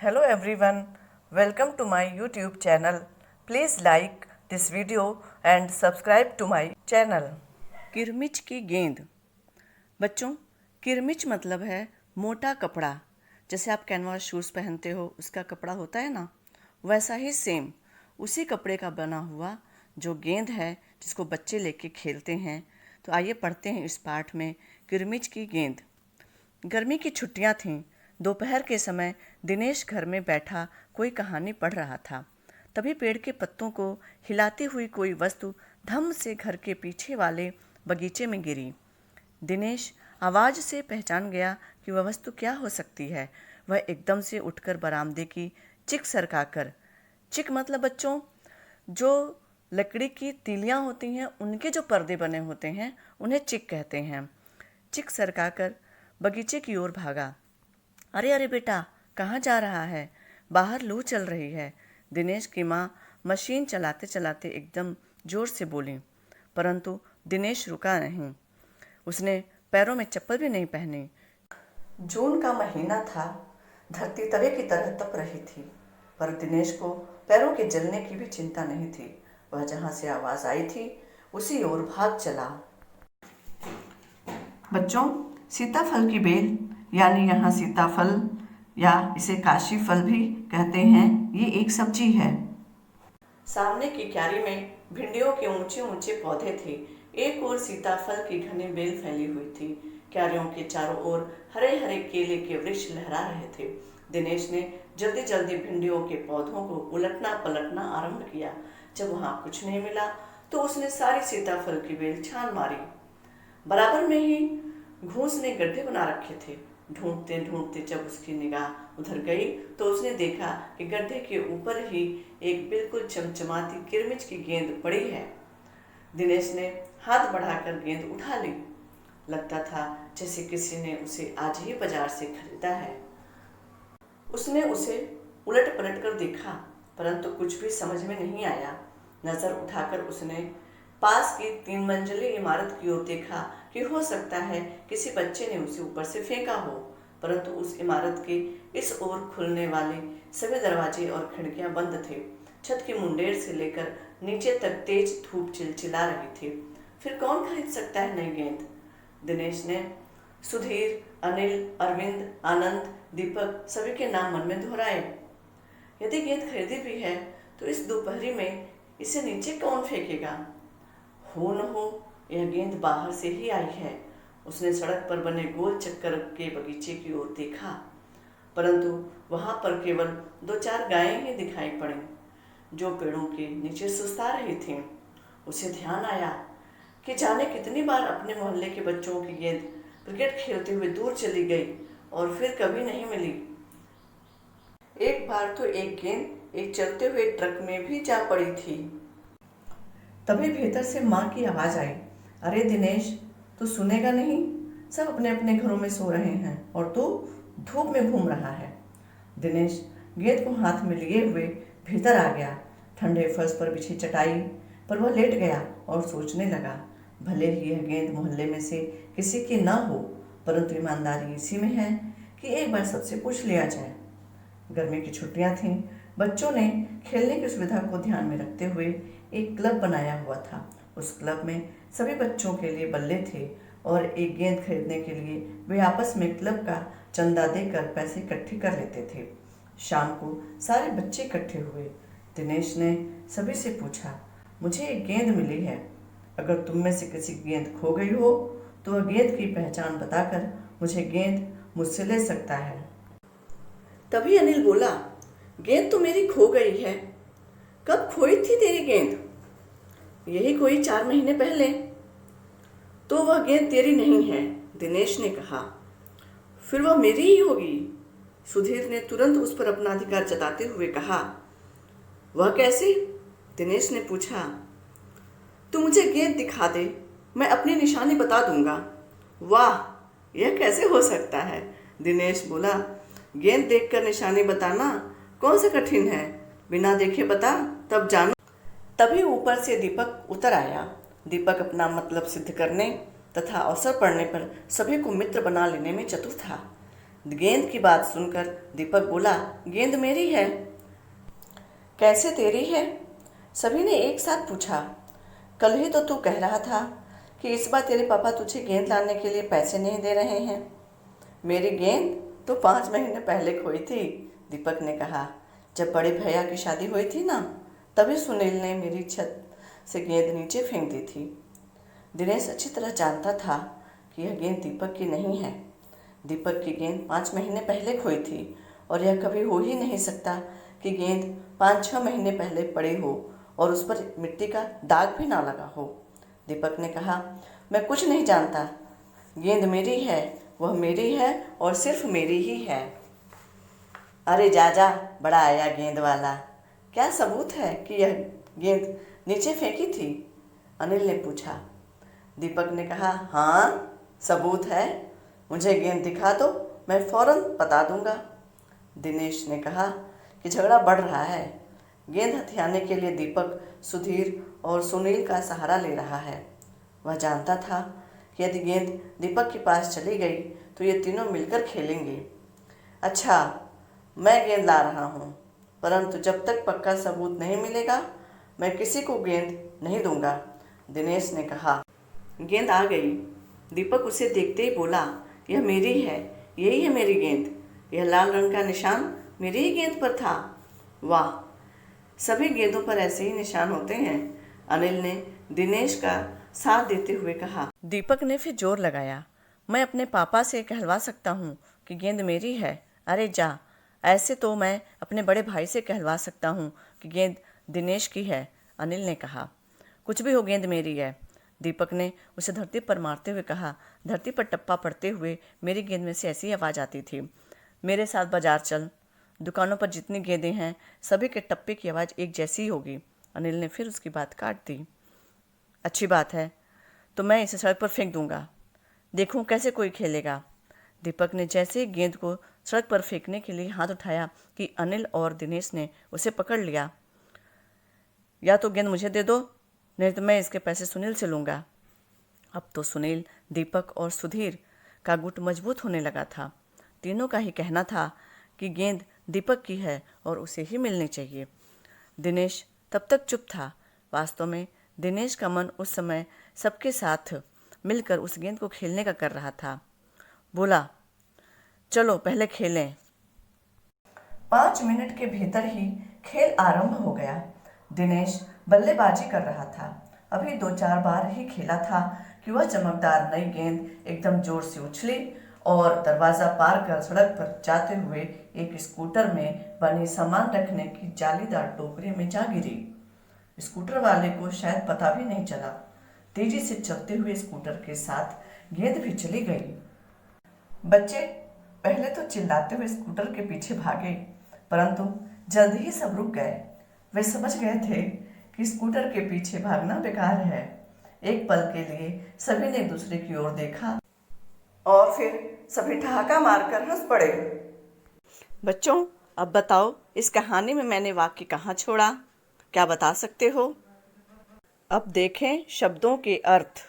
Hello everyone, welcome to my YouTube channel. Please like this video and subscribe to my channel. किरमिच की गेंद। बच्चों, किरमिच मतलब है मोटा कपड़ा। जैसे आप कैनवास शूज़ पहनते हो, उसका कपड़ा होता है ना, वैसा ही सेम उसी कपड़े का बना हुआ जो गेंद है जिसको बच्चे लेके खेलते हैं। तो आइए पढ़ते हैं इस पाठ में किरमिच की गेंद। गर्मी की छुट्टियां थीं। दोपहर के समय दिनेश घर में बैठा कोई कहानी पढ़ रहा था। तभी पेड़ के पत्तों को हिलाती हुई कोई वस्तु धम से घर के पीछे वाले बगीचे में गिरी। दिनेश आवाज़ से पहचान गया कि वह वस्तु क्या हो सकती है। वह एकदम से उठकर बरामदे की चिक सरकाकर, चिक मतलब बच्चों जो लकड़ी की तीलियां होती हैं उनके जो पर्दे बने होते हैं उन्हें चिक कहते हैं। चिक सरकाकर बगीचे की ओर भागा। अरे अरे बेटा, कहाँ जा रहा है? बाहर लू चल रही है। दिनेश की माँ मशीन चलाते चलाते एकदम जोर से बोली, परंतु दिनेश रुका नहीं। उसने पैरों में चप्पल भी नहीं पहनी। जून का महीना था। धरती तवे की तरह तप रही थी, पर दिनेश को पैरों के जलने की भी चिंता नहीं थी। वह जहाँ से आवाज़ आई थी उसी ओर भाग चला। बच्चों, सीताफल की बेल यानी यहाँ सीताफल या इसे काशी फल भी कहते हैं, ये एक सब्जी है। सामने की क्यारी में भिंडियों के ऊंचे ऊंचे पौधे थे। एक ओर सीताफल की घनी बेल फैली हुई थी। क्यारियों के चारों ओर हरे हरे केले के वृक्ष लहरा रहे थे। दिनेश ने जल्दी जल्दी भिंडियों के पौधों को उलटना पलटना आरंभ किया। जब वहां कुछ नहीं मिला तो उसने सारी सीताफल की बेल छान मारी। बराबर में ही घूस ने गड्ढे बना रखे थे। ढूंढते ढूंढते जब उसकी निगाह उधर गई तो उसने देखा कि गड्ढे के ऊपर ही एक बिल्कुल चमचमाती किरमिच की गेंद पड़ी है। दिनेश ने हाथ बढ़ाकर गेंद उठा ली। लगता था जैसे किसी ने उसे आज ही बाजार से खरीदा है। उसने उसे उलट पलट कर देखा, परंतु कुछ भी समझ में नहीं आया। नजर उठाकर उसने पास की 3 मंजिली इमारत की ओर देखा कि हो सकता है किसी बच्चे ने उसे ऊपर से फेंका हो, परंतु उस इमारत के इस ओर खुलने वाले सभी दरवाजे और खिड़कियां बंद थे। छत की मुंडेर से लेकर नीचे तक तेज धूप चिलचिला रही थी। फिर कौन खरीद सकता है नई गेंद? दिनेश ने सुधीर, अनिल, अरविंद, आनंद, दीपक सभी के नाम मन में दोहराए। यदि गेंद खरीदी भी है तो इस दोपहरी में इसे नीचे कौन फेंकेगा? हो न हो यह गेंद बाहर से ही आई है। उसने सड़क पर बने गोल चक्कर के बगीचे की ओर देखा, परंतु वहां पर केवल 2-4 गायें ही दिखाई पड़ी जो पेड़ों के नीचे सुस्ता रही थीं। उसे ध्यान आया कि जाने कितनी बार अपने मोहल्ले के बच्चों की गेंद क्रिकेट खेलते हुए दूर चली गई और फिर कभी नहीं मिली। एक बार तो एक गेंद एक चलते हुए ट्रक में भी जा पड़ी थी। तभी भीतर से माँ की आवाज़ आई, अरे दिनेश, तू सुनेगा नहीं? सब अपने अपने घरों में सो रहे हैं और तू धूप में घूम रहा है। दिनेश गेंद को हाथ में लिए हुए भीतर आ गया। ठंडे फर्श पर बिछी चटाई पर वह लेट गया और सोचने लगा, भले ही यह गेंद मोहल्ले में से किसी की न हो, परंतु ईमानदारी इसी में है कि एक बार सबसे पूछ लिया जाए। गर्मी की छुट्टियां थीं। बच्चों ने खेलने की सुविधा को ध्यान में रखते हुए एक क्लब बनाया हुआ था। उस क्लब में सभी बच्चों के लिए बल्ले थे और एक गेंद खरीदने के लिए वे आपस में क्लब का चंदा देकर पैसे इकट्ठे कर लेते थे। शाम को सारे बच्चे इकट्ठे हुए। दिनेश ने सभी से पूछा, मुझे एक गेंद मिली है। अगर तुम में से किसी की गेंद खो गई हो तो वह गेंद की पहचान बताकर मुझे गेंद मुझसे ले सकता है। तभी अनिल बोला, गेंद तो मेरी खो गई है। कब खोई थी तेरी गेंद? यही कोई 4 महीने पहले। तो वह गेंद तेरी नहीं है, दिनेश ने कहा। फिर वह मेरी ही होगी। सुधीर ने तुरंत उस पर अपना अधिकार जताते हुए कहा। वह कैसे? दिनेश ने पूछा। तू मुझे गेंद दिखा दे, मैं अपनी निशानी बता दूंगा। वाह, यह कैसे हो सकता है? दिनेश बोला। गेंद देखकर निशानी बताना कौन सा कठिन है? बिना देखे बता, तब जानो। तभी ऊपर से दीपक उतर आया। दीपक अपना मतलब सिद्ध करने तथा अवसर पड़ने पर सभी को मित्र बना लेने में चतुर था। गेंद की बात सुनकर दीपक बोला, गेंद मेरी है। कैसे तेरी है? सभी ने एक साथ पूछा। कल ही तो तू कह रहा था कि इस बार तेरे पापा तुझे गेंद लाने के लिए पैसे नहीं दे रहे हैं। मेरी गेंद तो 5 महीने पहले खोई थी, दीपक ने कहा। जब बड़े भैया की शादी हुई थी ना, तभी सुनील ने मेरी छत से गेंद नीचे फेंक दी थी। दिनेश अच्छी तरह जानता था कि यह गेंद दीपक की नहीं है। दीपक की गेंद 5 महीने पहले खोई थी और यह कभी हो ही नहीं सकता कि गेंद 5-6 महीने पहले पड़ी हो और उस पर मिट्टी का दाग भी ना लगा हो। दीपक ने कहा, मैं कुछ नहीं जानता। गेंद मेरी है, वह मेरी है और सिर्फ मेरी ही है। अरे जा, बड़ा आया गेंद वाला। क्या सबूत है कि यह गेंद नीचे फेंकी थी? अनिल ने पूछा। दीपक ने कहा, हाँ सबूत है, मुझे गेंद दिखा दो, मैं फौरन बता दूंगा। दिनेश ने कहा कि झगड़ा बढ़ रहा है। गेंद हथियाने के लिए दीपक सुधीर और सुनील का सहारा ले रहा है। वह जानता था कि यदि गेंद दीपक के पास चली गई तो ये तीनों मिलकर खेलेंगे। अच्छा, मैं गेंद ला रहा हूँ, परंतु जब तक पक्का सबूत नहीं मिलेगा मैं किसी को गेंद नहीं दूंगा, दिनेश ने कहा। गेंद आ गई। दीपक उसे देखते ही बोला, यह मेरी है, यही है मेरी गेंद। यह लाल रंग का निशान मेरी ही गेंद पर था। वाह, सभी गेंदों पर ऐसे ही निशान होते हैं, अनिल ने दिनेश का साथ देते हुए कहा। दीपक ने फिर जोर लगाया, मैं अपने पापा से कहलवा सकता हूँ कि गेंद मेरी है। अरे जा, ऐसे तो मैं अपने बड़े भाई से कहलवा सकता हूँ कि गेंद दिनेश की है, अनिल ने कहा। कुछ भी हो, गेंद मेरी है, दीपक ने उसे धरती पर मारते हुए कहा। धरती पर टप्पा पड़ते हुए मेरी गेंद में से ऐसी आवाज़ आती थी। मेरे साथ बाजार चल, दुकानों पर जितनी गेंदें हैं सभी के टप्पे की आवाज़ एक जैसी ही होगी। अनिल ने फिर उसकी बात काट दी। अच्छी बात है, तो मैं इसे सड़क पर फेंक दूंगा, देखूं कैसे कोई खेलेगा। दीपक ने जैसे ही गेंद को सड़क पर फेंकने के लिए हाथ उठाया कि अनिल और दिनेश ने उसे पकड़ लिया। या तो गेंद मुझे दे दो, नहीं तो मैं इसके पैसे सुनील से लूँगा। अब तो सुनील, दीपक और सुधीर का गुट मजबूत होने लगा था। तीनों का ही कहना था कि गेंद दीपक की है और उसे ही मिलनी चाहिए। दिनेश तब तक चुप था। वास्तव में दिनेश का मन उस समय सबके साथ मिलकर उस गेंद को खेलने का कर रहा था। बोला, चलो पहले खेलें। 5 मिनट के भीतर ही खेल आरंभ हो गया। दिनेश बल्लेबाजी कर रहा था। अभी 2-4 बार ही खेला था कि वह चमकदार नई गेंद एकदम जोर से उछली और दरवाज़ा पार कर सड़क पर जाते हुए एक स्कूटर में बनी सामान रखने की जालीदार टोकरी में जा गिरी। स्कूटर वाले को शायद पता भी नहीं चला। तेजी से चलते हुए स्कूटर के साथ गेंद भी चली गई। बच्चे पहले तो चिल्लाते हुए स्कूटर के पीछे भागे, परंतु जल्द ही सब रुक गए। वे समझ गए थे कि स्कूटर के पीछे भागना बेकार है। एक पल के लिए सभी ने एक दूसरे की ओर देखा और फिर सभी ठहाका मारकर हंस पड़े। बच्चों, अब बताओ, इस कहानी में मैंने वाक्य कहाँ छोड़ा? क्या बता सकते हो? अब देखें शब्दों के अर्थ।